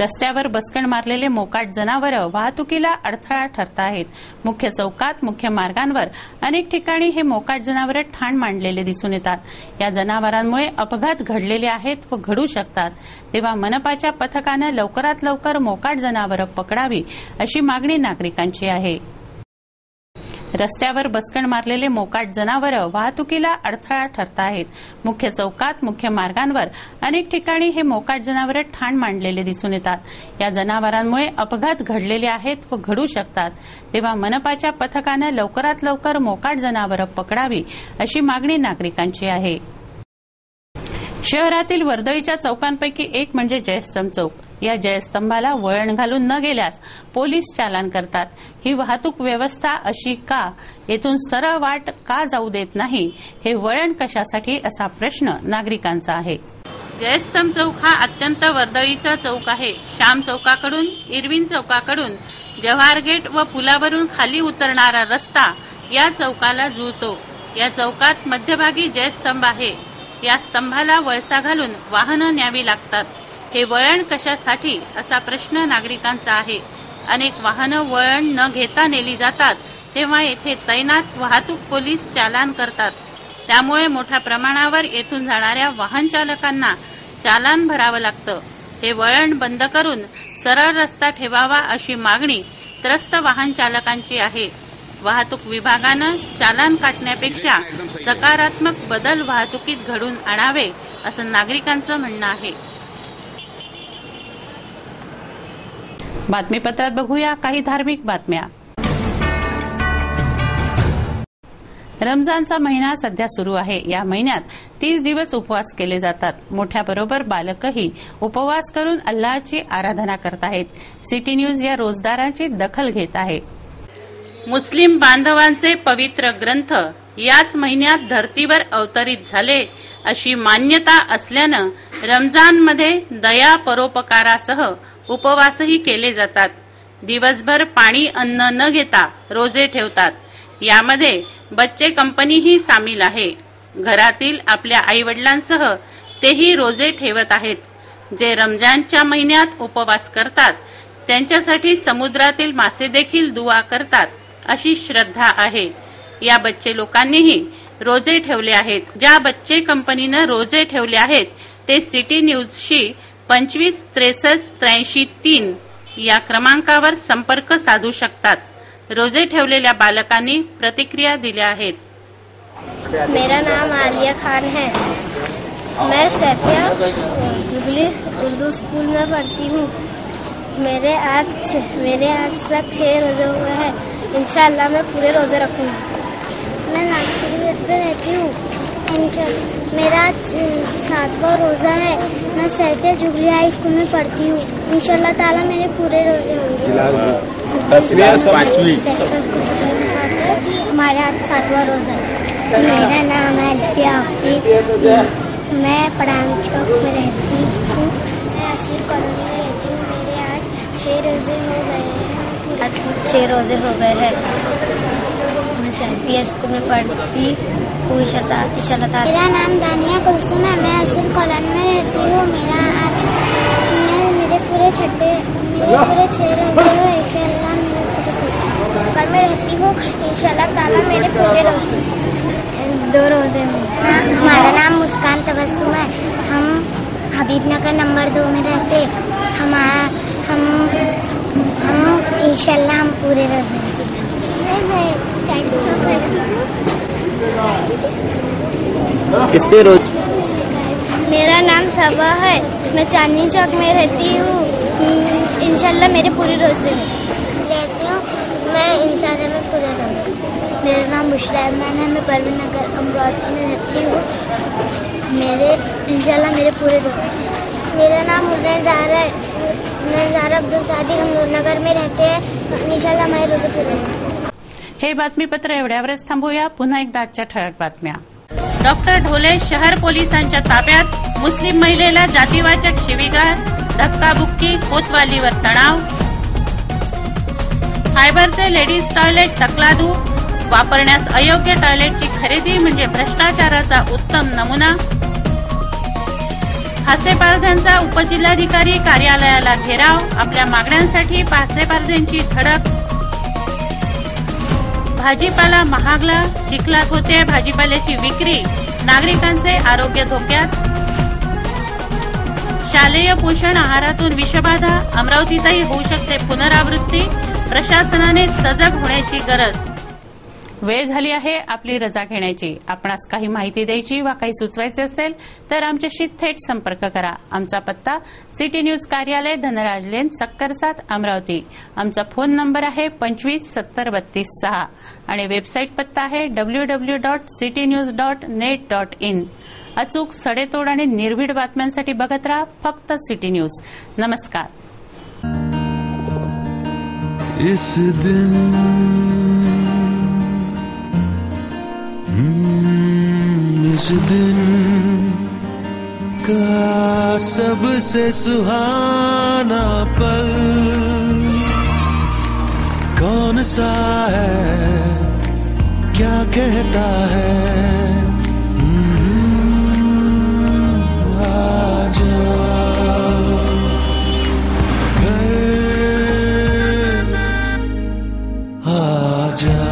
रस्त्यावर बसकण मारलेले मोकाट जनावरं वाहतुकीला अडथळा ठरत आहेत. मुख्य चौकात, मुख्य मार्गांवर अनेक ठिकाणी हे मोकाट जनावरं ठाण मांडलेले दिसून येतात. या जनावरांमुळे अपघात घडलेले आहेत व घडू शकतात. तेव्हा मनपाच्या पथकानं लवकरात लवकर मोकाट जनावरं पकडावी अशी मागणी नागरिकांची आहे. रस्त्यावर बसकण मारलेले मोकाट जनावरं वाहतुकीला अडथळा ठरत आहेत. मुख्य चौकात, मुख्य मार्गांवर अनेक ठिकाणी हे मोकाट जनावरं ठाण मांडलेले दिसून येतात. या जनावरांमुळे अपघात घडलेले आहेत व घडू शकतात. तेव्हा मनपाच्या पथकानं लवकरात लवकर मोकाट जनावरं पकडावी अशी मागणी नागरिकांची आहे. शहरातील वर्दळीच्या चौकांपैकी एक म्हणजे जयस्तंभ चौक. या जयस्तंभाला वळण घालून न गेल्यास पोलीस चालान करतात. ही वाहतूक व्यवस्था अशी का? येथून सरळ वाट का जाऊ देत नाही? हे वळण कशासाठी असा प्रश्न नागरिकांचा आहे. जयस्तंभ चौक हा अत्यंत वर्दळीचा चौक आहे. श्याम चौकाकडून, इरविन चौकाकडून जवाहर गेट व पुलावरून खाली उतरणारा रस्ता या चौकाला जुळतो. या चौकात मध्यभागी जयस्तंभ आहे. या स्तंभाला वळसा घालून वाहनं न्यावी लागतात. हे वळण कशासाठी असा प्रश्न नागरिकांचा आहे. अनेक वाहनं वळण न घेता नेली जातात, तेव्हा येथे तैनात वाहतूक पोलीस चालान करतात. त्यामुळे मोठ्या प्रमाणावर येथून जाणाऱ्या वाहन चालकांना चालान भरावं लागतं. हे वळण बंद करून सरळ रस्ता ठेवावा अशी मागणी त्रस्त वाहन चालकांची आहे. वाहतूक विभागानं चालान काटण्यापेक्षा सकारात्मक बदल वाहतुकीत घडून आणावे असं नागरिकांचं म्हणणं आहे. बातमीपत्रात बघूया काही धार्मिक बातम्या. रमजानचा महिना सध्या सुरू आहे. या महिन्यात 30 दिवस उपवास केले जातात. मोठ्याबरोबर बालकही उपवास करून अल्लाहची आराधना करत आहेत. सिटी न्यूज या रोजदारांची दखल घेत आहे. मुस्लिम बांधवांचे पवित्र ग्रंथ याच महिन्यात धर्तीवर अवतरित झाले अशी मान्यता असल्यानं रमजानमध्ये दया परोपकारासह उपवासही केले जातात. दिवसभर पाणी अन्न न घेता रोजे ठेवतात. यामध्ये बच्चे कंपनीही सामील आहे. घरातील आपल्या आईवडिलांसह तेही रोजे ठेवत आहेत. जे रमजानच्या महिन्यात उपवास करतात त्यांच्यासाठी समुद्रातील मासे देखील दुआ करतात अशी श्रद्धा आहे. या बच्चे लोकांनीही रोजे ठेवले आहेत. ज्या बच्चे कंपनीनं रोजे ठेवले आहेत ते सिटी न्यूजशी 25 63 83 3 या क्रमांकावर संपर्क साधू शकतात. रोजे ठेवलेल्या बालकांनी प्रतिक्रिया दिल्या आहेत. मेरा नाम आलिया खान है. मैं सैफिया जुबली उर्दू स्कूल में पढ़ती हूँ. मेरे आज तक 6 रोजे हुए हैं. इंशाअल्लाह मैं पूरे रोजे रखूँगी. मैं नागपुर गेट पे रहती हूँ. मेरा आज 7वां रोजा है. मैं सैफिया जुबली हाई स्कूल में पढ़ती हूँ. इंशाअल्लाह ताला मेरे पूरे रोजे होंगे. हमारे आज 7वां रोजा है. मेरा नाम है अल्फिया आफरीद. मैं पढ़ान चौक में रहती हूँ. मैं असीर कॉलोनी में रहती हूँ. मेरे आज 6 रोजे हो गए हैं. आज 6 रोजे हो गए हैं. मैं सैफिया स्कूल में पढ़ती हूँ. मेरा नाम दानिया कुलसुम है. मैं असीर कॉलोनी में रहती हूँ. मेरे पूरे 6 रोजे हुए. घर में रहती हूँ. इंशाल्लाह ताला मेरे पूरे रोजे 2 रोजे हुए. हमारा नाम मुस्कान तबस्सुम है. हम हबीबनगर नंबर 2 में रहते. हम इंशाल्लाह हम पूरे रोजे किसके रोज? मेरा नाम सबा है. मैं चांदनी चौक में रहती हूँ. इंशाल्लाह मेरे पूरे रोजे रहती हूँ. मैं इंशाल्लाह में पूरे रोजे. मेरा नाम बुशरा अहमद है. मैं परवीन नगर अमरावती में रहती हूँ. इंशाल्लाह मेरे पूरे रोजे. मेरा नाम हुसैन ज़हरा है. मैं ज़हरा अब्दुल सादिक हम नगर में रहते हैं. इंशाल्लाह मेरे रोजे पूरे. हे बातमीपत्र एवढ्यावरच थांबूया. पुन्हा एकदा आजच्या ठळक बातम्या. डॉक्टर ढोले शहर पोलिसांच्या ताब्यात. मुस्लिम महिलेला जातीवाचक शिवीगाळ, धक्काबुक्की, कोतवालीवर तणाव. फायबरचे लेडीज टॉयलेट तकलादू. वापरण्यास अयोग्य टॉयलेटची खरेदी म्हणजे भ्रष्टाचाराचा उत्तम नमुना. पासेपारध्यांचा उपजिल्हाधिकारी कार्यालयाला घेराव, आपल्या मागण्यांसाठी पासेपारध्यांची धडक. भाजीपाला महागला, चिखलात होते भाजीपाल्याची विक्री, नागरिकांचे आरोग्य धोक्यात. शालेय पोषण आहारातून विषबाधा, अमरावतीतही होऊ शकते पुनरावृत्ती, प्रशासनाने सजग होण्याची गरज. वेळ झाली आहे आपली रजा घेण्याची. आपणास काही माहिती द्यायची वा काही सुचवायचे असेल तर आमच्याशी थेट संपर्क करा. आमचा पत्ता सिटी न्यूज कार्यालय, धनराज लेन, सक्कर 7, अमरावती. आमचा फोन नंबर आहे 25703236 आणि वेबसाईट पत्ता आहे www.citynews.net.in. अचूक, सडेतोड आणि निर्भीड बातम्यांसाठी बघत राहा फक्त सिटी न्यूज. नमस्कार. इस दिन का सबसे सुहाना पल कौन सा है, क्या कहता है, आजा घर आजा.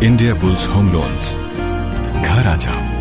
इंडिया बुल्स होम लोन्स, घर आ जाओ.